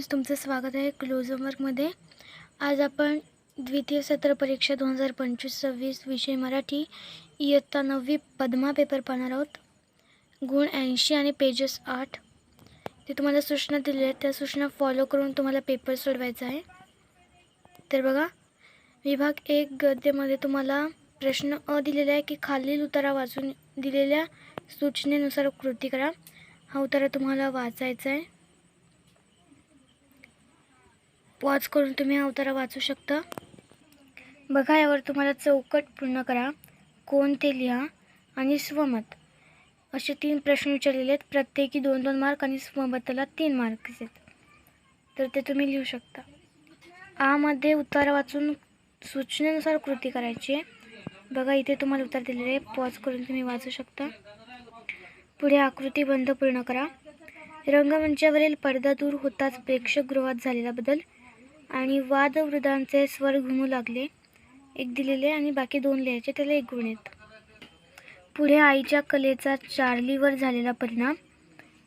Friends, तुमचं स्वागत आहे क्लोज होमवर्कमध्ये। आज आपण द्वितीय सत्र परीक्षा 2025-26 विषय मराठी इयत्ता 9वी पद्मा पेपर पाहणार आहोत। गुण 80 आणि पेजेस 8। ते तुम्हाला सूचना दिल्या आहेत, त्या सूचना फॉलो करून तुम्हाला पेपर सोडवायचा आहे। तर बघा, विभाग 1 गद्यामध्ये तुम्हाला प्रश्न अ दिलेला आहे की खालील उतारा वाचून दिलेल्या सूचनेनुसार कृती करा। हा उतारा तुम्हाला वाचायचा आहे। पॉज करून तुम्ही हा उतारा वाचू शकता। बघा, यावर तुम्हाला चौकट पूर्ण करा, कोण ते लिहा आणि स्वमत असे 3 प्रश्न विचारलेले आहेत। प्रत्येकी 2-2 मार्क आणि स्वमताला 3 मार्क आहेत। तर ते तुम्ही लिहू शकता। आ मध्ये उतारा वाचून सूचनेनुसार कृती करायची आहे। बघा, इथे तुम्हाला उत्तर दिलेले आहे, पॉज करून तुम्ही वाचू शकता। पुढे आकृती बंध पूर्ण करा। रंगमंचावरील पडदा दूर होताच प्रेक्षकगृहात झालेला बदल आणि वादविवादांचे स्वर घुमू लागले, 1 दिलेले आणि बाकी 2 लिहायचे, त्याला 1 गुण आहेत। पुढे आईच्या कलेचा चार्लीवर झालेला परिणाम,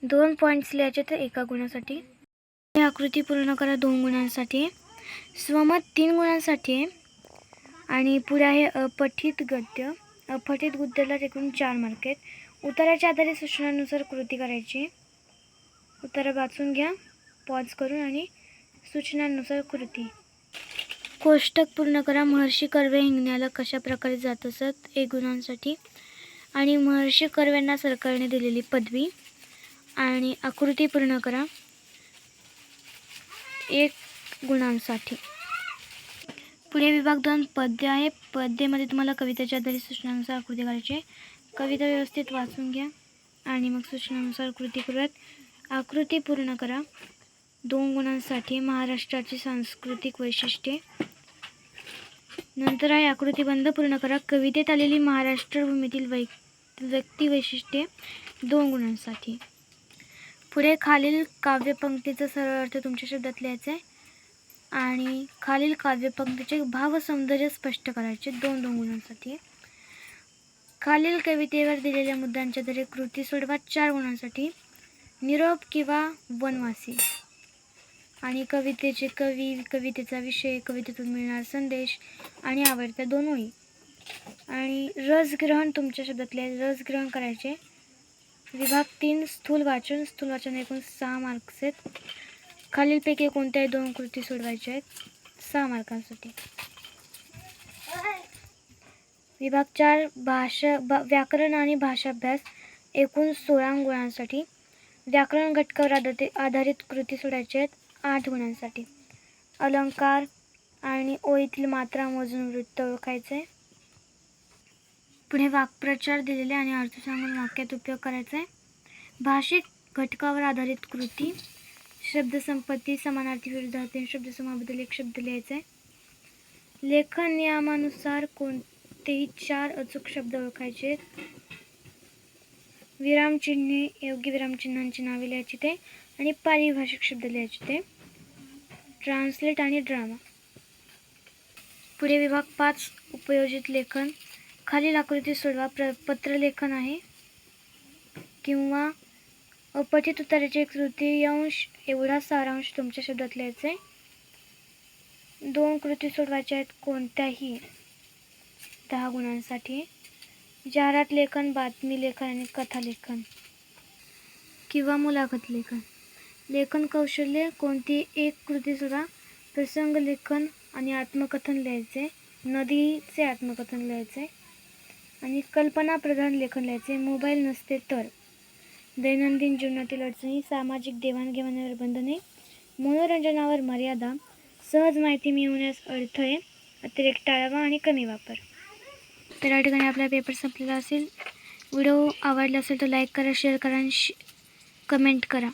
2 पॉईंट्स लिहायचे, तर 1 गुणासाठी। ही आकृती पूर्ण करा, 2 गुणांसाठी। स्वमत 3 गुणांसाठी आहे। आणि पुढे आहे अपठित गद्य। अपठित गद्याला एकूण 4 मार्क आहेत। उताराच्या आधारे सूचनानुसार कृती करायची। उतारा वाचून घ्या पॉज करून आणि सूचनांनुसार कृती। कोष्टक पूर्ण करा। महर्षी कर्वे हिंगण्याला कशा प्रकारे जात असत, 1 गुणांसाठी। आणि महर्षी कर्व्यांना सरकारने दिलेली पदवी आणि आकृती पूर्ण करा, 1 गुणांसाठी। पुढे विभाग 2 पद्य आहे। पद्यामध्ये तुम्हाला कवितेच्या आधारे सूचनानुसार आकृती करायची आहे। कविता व्यवस्थित वाचून घ्या आणि मग सूचनानुसार कृती करूयात। आकृती पूर्ण करा, 2 गुणांसाठी। महाराष्ट्राची सांस्कृतिक वैशिष्ट्ये। नंतर आहे आकृतीबंध पूर्ण करा। कवितेत आलेली महाराष्ट्र भूमीतील व्यक्ती वैशिष्ट्ये, 2 गुणांसाठी। पुढे खालील काव्यपंक्तीचा सरळ अर्थ तुमच्या शब्दात लिहायचा आहे आणि खालील काव्यपंक्तीचे भावसौंदर्य स्पष्ट करायचे, 2-2 गुणांसाठी। खालील कवितेवर दिलेल्या मुद्द्यांच्या आधारे कृती सोडवा, 4 गुणांसाठी। निरोप किंवा वनवासी आणि कवितेचे कवी, कवितेचा विषय, कवितेतून मिळणारा संदेश आणि आवडत्या 2 ओळी। आणि रसग्रहण तुमच्या शब्दातले रसग्रहण करायचे। विभाग 3 स्थूल वाचन। स्थूल वाचन एकूण 6 मार्क्स आहेत। खालीलपैकी कोणत्याही 2 कृती सोडवायच्या आहेत, 6 मार्कांसाठी। विभाग 4 व्याकरण आणि भाषाभ्यास, एकूण 16 गुणांसाठी। व्याकरण घटकावर आधारित कृती सोडायच्या आहेत, 8 गुणांसाठी। अलंकार आणि ओळीतील मात्रा मोजून वृत्त ओळखायचे। पुढे वाक्प्रचार दिलेले आणि अर्थ सांगून वाक्यात उपयोग करायचा आहे। भाषिक घटकावर आधारित कृती, शब्दसंपत्ती, समानार्थी, विरुद्धार्थी, शब्दसमूहाबद्दल 1 शब्द लिहायचा आहे। लेखन नियमानुसार कोणतेही 4 अचूक शब्द ओळखायचे। विरामचिन्हे, योग्य विरामचिन्हांची नावे लिहायची ते आणि पारिभाषिक शब्द लिहायचे ते। ट्रान्सलेट आणि ड्रामा। पुढे विभाग 5 उपयोजित लेखन। खालील आकृती सोडवा। पत्रलेखन आहे किंवा अपठित उताराचे 1/3 एवढा सारांश तुमच्या शब्दात लिहायचा आहे। 2 कृती सोडवायच्या आहेत, कोणत्याही 10 गुणांसाठी। जाहिरात लेखन, बातमी लेखन आणि कथा लेखन किंवा मुलाखत लेखन। लेखन कौशल्य, कोणती 1 कृती सोडा। प्रसंग लेखन आणि आत्मकथन लिहायचे, नदीचे आत्मकथन लिहायचे आणि कल्पनाप्रधान लेखन लिहायचे। मोबाईल नसते तर, दैनंदिन जीवनातील अडचणी, सामाजिक देवाणघेवाणीवर बंधने, मनोरंजनावर मर्यादा, सहज माहिती मिळवण्यास अडथळे, अतिरेक टाळावा आणि कमी वापर। तर या ठिकाणी आपला पेपर संपलेला असेल। व्हिडिओ आवडला असेल तर लाईक करा, शेअर करा आणि कमेंट करा।